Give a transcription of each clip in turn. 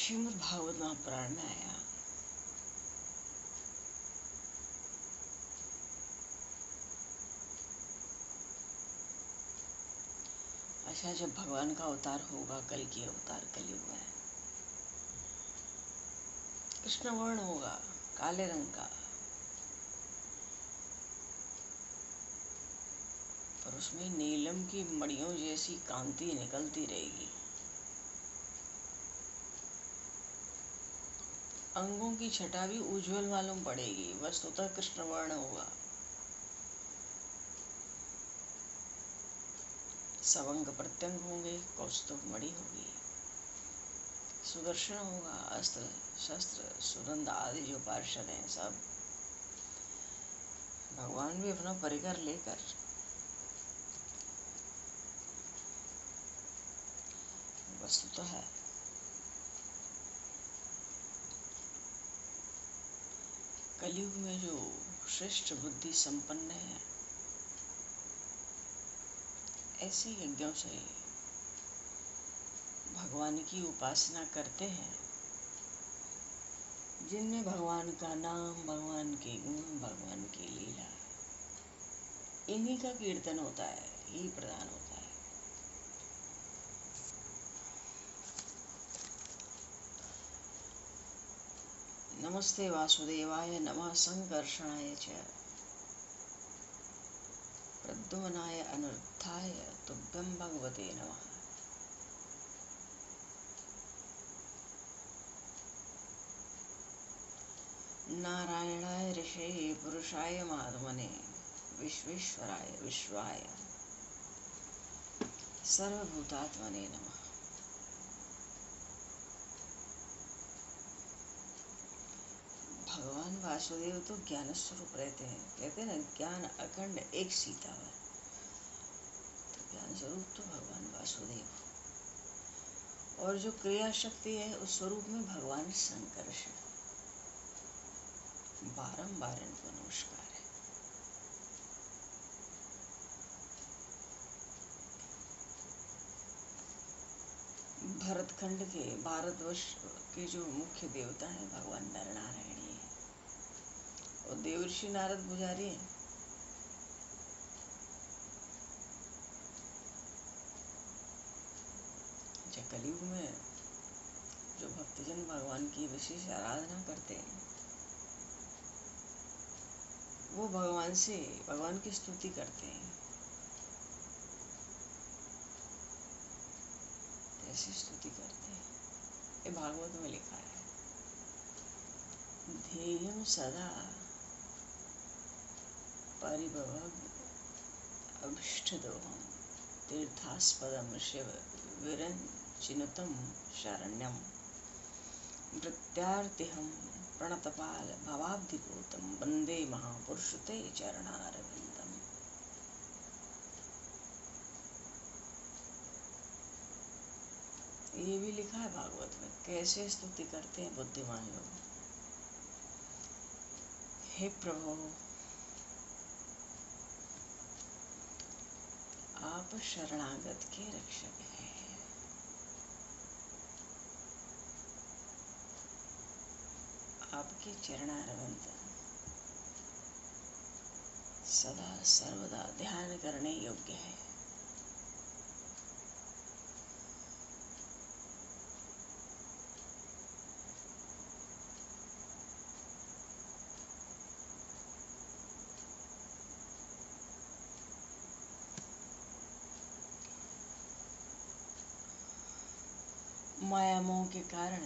श्रीमद् भागवत महापुराण में आया। अच्छा, जब भगवान का अवतार होगा, कल की अवतार कलयुग में, कृष्ण वर्ण होगा, काले रंग का, पर उसमें नीलम की मड़ियों जैसी कांति निकलती रहेगी। अंगों की छटा भी उज्जवल मालूम पड़ेगी। वस्तुतः कृष्ण वर्ण होगा। सब अंग प्रत्यंग होंगे, कौस्तुभ मणि होगी, सुदर्शन होगा, अस्त्र शस्त्र सुगंध आदि जो पार्षद हैं सब भगवान भी अपना परिकर लेकर वस्तुतः है। कलयुग में जो श्रेष्ठ बुद्धि संपन्न है, ऐसे यज्ञों से भगवान की उपासना करते हैं, जिनमें भगवान का नाम, भगवान के गुण, भगवान की लीला, इन्हीं का कीर्तन होता है, ही प्रदान होता है। नमस्ते वासुदेवाय, नमः संकर्षणाय च, प्रद्युम्नाय अनिरुद्धाय, तुभ्यं भगवते नमः। नारायणाय ऋषये पुरुषाय महात्मने, विश्वेश्वराय विश्वाय सर्वभूतात्मने नमः। भगवान वासुदेव तो ज्ञान स्वरूप रहते हैं। कहते हैं ना, ज्ञान अखंड एक सीतावर। तो ज्ञान स्वरूप तो भगवान वासुदेव, और जो क्रिया शक्ति है उस स्वरूप में भगवान संकर्षण। बारंबार इनको नमस्कार है। भरतखंड के, भारतवर्ष के जो मुख्य देवता हैं भगवान नरनारायण ही है, और देवर्षि नारद पुजारी हैं। कलयुग में जो भक्तजन भगवान की विशेष आराधना करते हैं, वो भगवान की स्तुति करते हैं। ऐसी स्तुति करते हैं, ये भागवत में लिखा है। ध्येयं सदा परिभवग् अभीष्टदोहं, तीर्थास्पदं शिव विरञ्चिनुतं शरण्यं, भृत्यार्तिहं प्रणतपाल भवाब्धिपूतं, वन्दे महापुरुष ते चरणारविन्दम्। ये भी लिखा है भागवत में, कैसे स्तुति करते हैं बुद्धिमान लोग। हे प्रभु, आप शरणागत के रक्षक हैं। आपके चरणारविंद सदा सर्वदा ध्यान करने योग्य है। माया मोह के कारण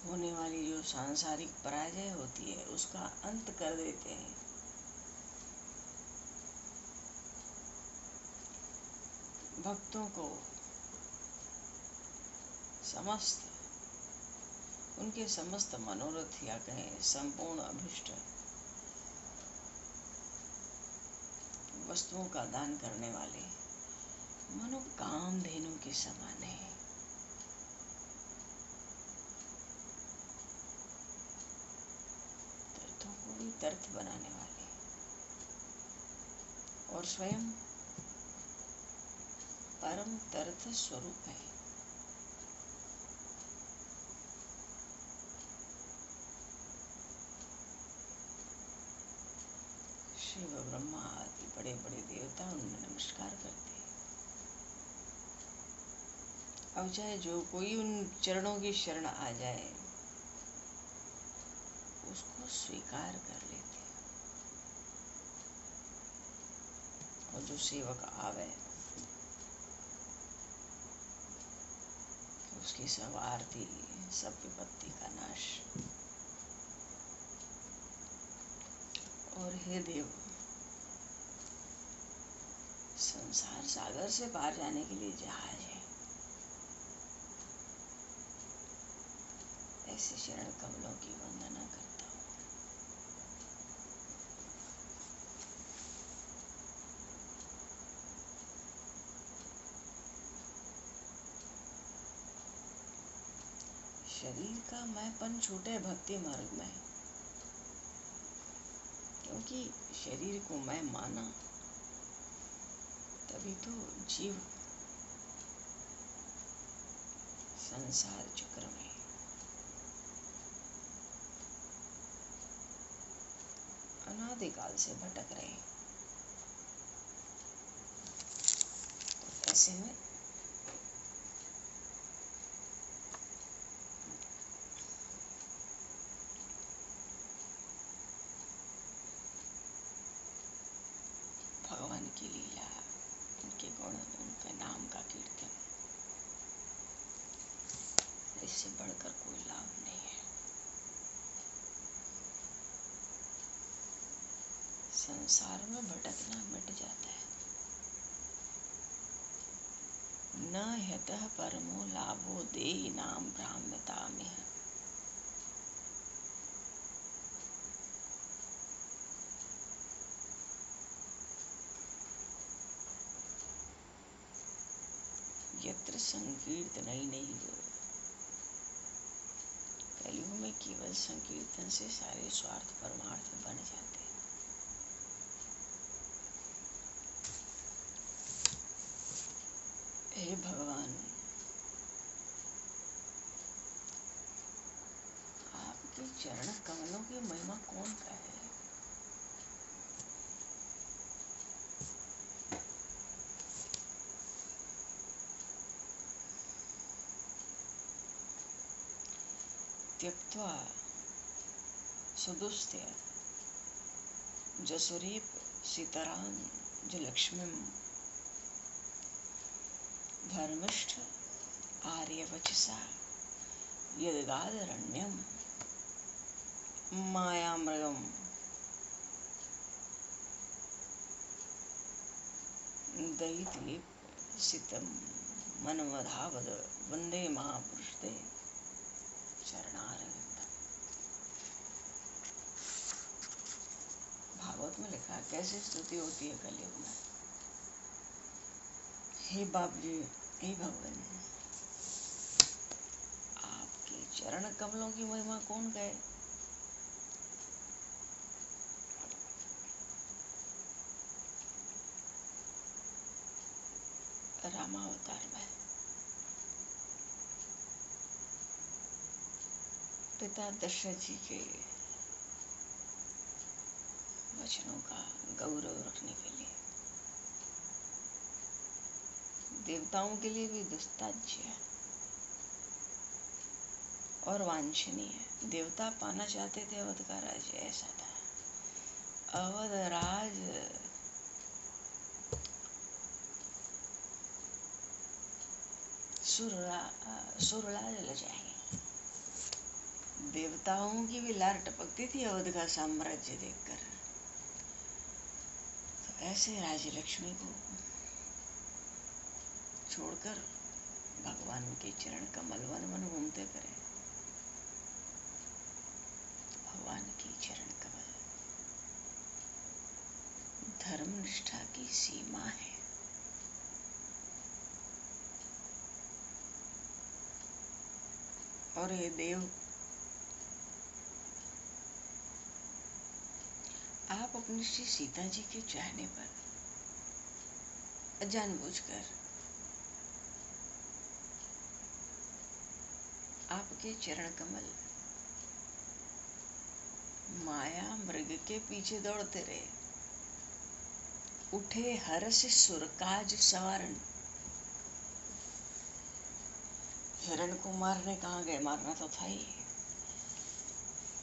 होने वाली जो सांसारिक पराजय होती है, उसका अंत कर देते हैं। भक्तों को उनके समस्त मनोरथ, या कहें संपूर्ण अभिष्ट वस्तुओं का दान करने वाले मनो कामधेनु के समान है। तीर्थों को भी तीर्थ बनाने वाले, और स्वयं परम तीर्थ स्वरूप है। शिव ब्रह्मा आदि बड़े बड़े देवता उन्हें नमस्कार करते हैं। अब चाहे जो कोई उन चरणों की शरण आ जाए उसको स्वीकार कर लेते हैं। और जो सेवक आवे उसकी सब आरती, सब विपत्ति का नाश। और हे देव, संसार सागर से पार जाने के लिए जहाज है, ऐसे शरण कमलों की वंदना करता हूँ। शरीर का मैंपन छूटे भक्ति मार्ग में, क्योंकि शरीर को मैं माना तभी तो जीव संसार चक्र में अनादिकाल से भटक रहे। ऐसे में भगवान की लीला, उनके गुण, उनके नाम का कीर्तन, इससे बढ़कर कोई लाभ नहीं है। संसार में भटकना मिट जाता है। न ह्यतः परमो लाभो देहि नाम भ्राम्यतामिह। यत्र संकीर्तनैनैव। कलयुग में केवल संकीर्तन से सारे स्वार्थ परमार्थ बन जाते हैं। हे भगवान, आपके चरण कमलों की महिमा कौन कहे। त्यक्त्वा सुदुस्त्य जसुरीप सीताराम जलक्ष्मीम धर्मिष्ठ आर्यवचसा यदगादरण्यम मायामृगम दयिते सितम मनमधावद वंदे महापुरुषते चरणारविंदम। भागवत में लिखा है कैसे स्तुति होती है कलयुग में। हे बाप जी, हे भगवान, आपके चरण कमलों की महिमा कौन कहे। रामावतार में पिता दशरथ जी के वचनों का गौरव रखने के लिए देवताओं के लिए भी दुस्ताज्य और वांछनीय। देवता पाना चाहते थे अवध का राज्य, ऐसा था। अवध राज सुरराज ल जाएंगे। देवताओं की भी लार टपकती थी अवध का साम्राज्य देखकर। तो ऐसे राज्य लक्ष्मी को छोड़कर भगवान के चरण कमल वन वन घूमते फिरे। भगवान के चरण कमल धर्म निष्ठा की सीमा है। और हे देव, आप अपनी श्री सीता जी के चाहने पर जानबूझकर आपके चरण कमल माया मृग के पीछे दौड़ते रहे। उठे हर्ष सुर काज सवारन। हिरण को मारने कहाँ गए, मारना तो था ही,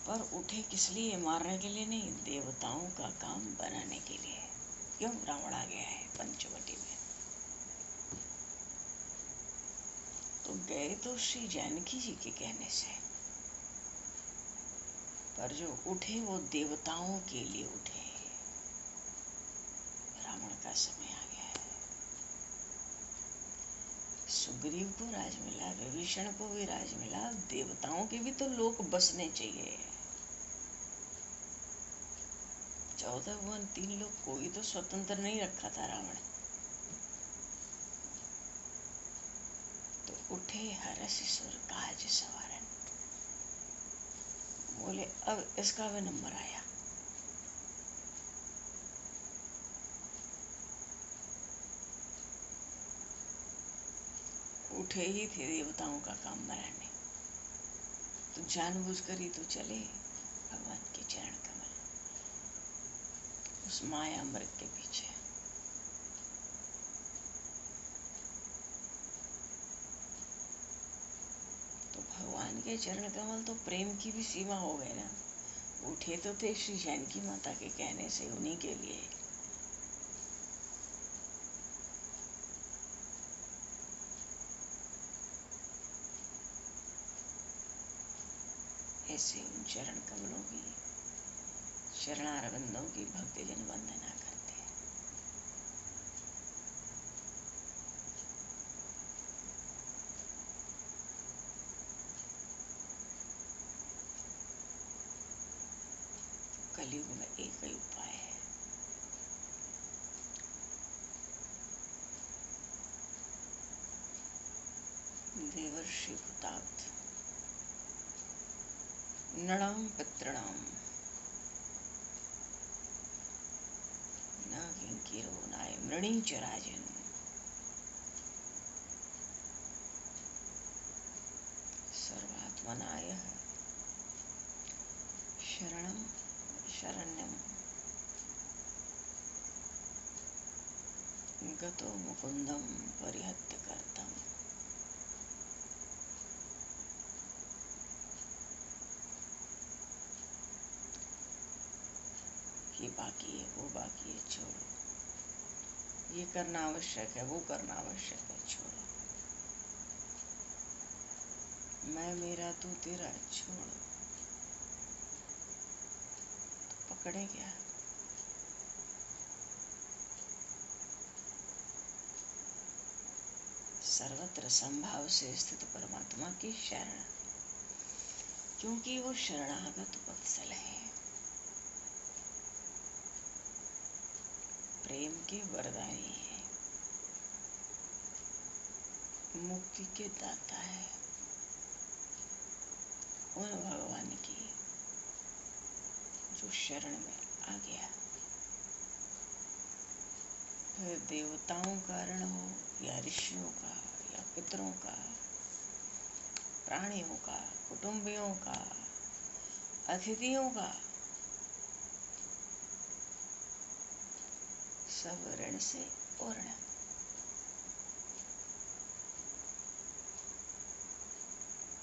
पर उठे किस लिए, मारने के लिए नहीं, देवताओं का काम बनाने के लिए। क्यों, रावण आ गया है पंचवटी में। तो गए तो श्री जानकी जी के कहने से, पर जो उठे वो देवताओं के लिए उठे। रावण का समय आ गया है। सुग्रीव को राज मिला, विभीषण को भी राज मिला, देवताओं के भी तो लोक बसने चाहिए। 14 भुवन 3 लोग, कोई तो स्वतंत्र नहीं रखा था रावण। तो उठे हर्ष सुर काज सवारन, बोले अब इसका भी नंबर आया। उठे ही थे देवताओं का काम बनाने, तो जानबूझकर ही तो चले भगवान के चरण कमल, उस माया मृग के पीछे। तो भगवान के चरण कमल तो प्रेम की भी सीमा हो गई ना। उठे तो थे श्री जानकी माता के कहने से, उन्हीं के लिए। ऐसे उन चरण कमलों की, चरणारविंदों की भक्तजन वंदना करते हैं। कलयुग में एक ही उपाय है, देवर्षि भूतात् नृणां पितॄणां न किंकिरो नाय मृणी च राजन्। सर्वात्मनाय शरणं शरण्यं गतो मुकुंदं परिहत्य कर्तम्। ये बाकी है, वो बाकी है, छोड़ो। ये करना आवश्यक है, वो करना आवश्यक है, छोड़ो। मैं मेरा तू तेरा, छोड़ो। तो पकड़े क्या? सर्वत्र संभाव से स्थित परमात्मा की शरण, क्योंकि वो शरणागत वत्सल है, प्रेम के वरदानी है, मुक्ति के दाता है। उन भगवान की जो शरण में आ गया, फिर देवताओं का ऋण हो या ऋषियों का या पितरों का, प्राणियों का, कुटुंबियों का, अतिथियों का, सब ऋण से पूर्ण।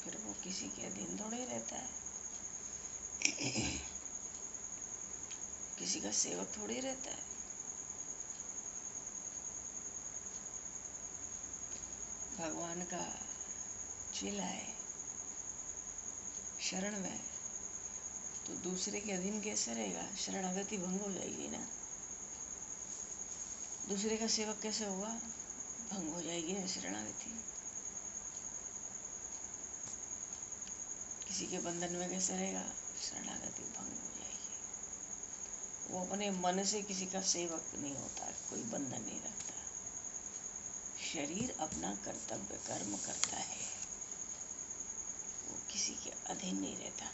फिर वो किसी के अधीन थोड़े रहता है, किसी का सेवक थोड़ी रहता है। भगवान का चेला है, शरण में, तो दूसरे के अधीन कैसे रहेगा? शरणागति भंग हो जाएगी ना। दूसरे का सेवक कैसे होगा? भंग हो जाएगी ना शरणागति। किसी के बंधन में कैसे रहेगा? शरणागति भंग हो जाएगी। वो अपने मन से किसी का सेवक नहीं होता, कोई बंधन नहीं रखता। शरीर अपना कर्तव्य कर्म करता है, वो किसी के अधीन नहीं रहता।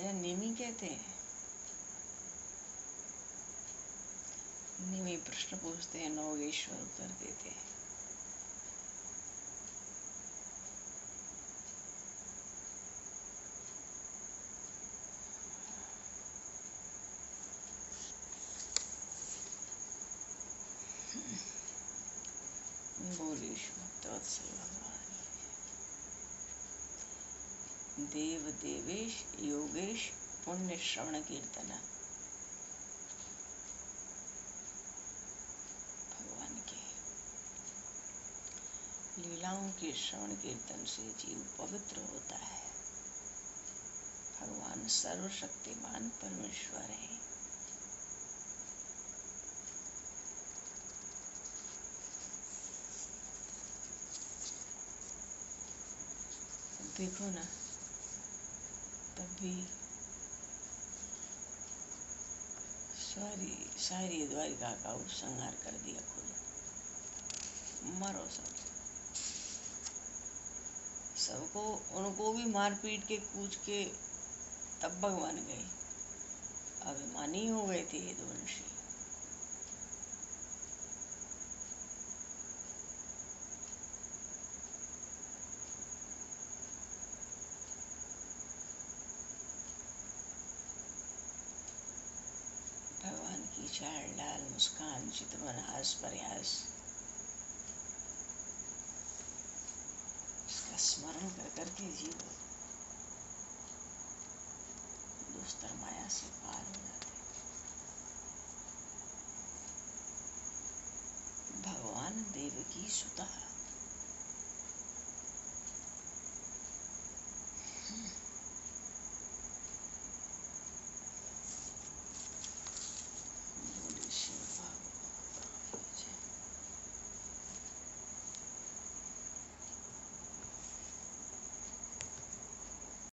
मेरा नेमी कहते हैं। नेमी प्रश्न पूछते हैं, नौगेश्वर उत्तर देते हैं। बोलिए भक्तवत्सल भगवान। देव देवेश योगेश पुण्य श्रवण कीर्तना। भगवान के लीलाओं के श्रवण कीर्तन से जीव पवित्र होता है। भगवान सर्वशक्तिमान परमेश्वर है। देखो ना, तब भी सारी द्वारिका का उपसंहार कर दिया खुद। मरो सबको, उनको भी मार पीट के कूच के तब भगवान गए। अभिमानी हो गए थे ये दो ऋषि। भगवान की चाल डाल मुस्कान चितवन हास प्रयास, उसका स्मरण कर करके जीव दुस्तर माया से पार हो जाते। भगवान देवकी सुता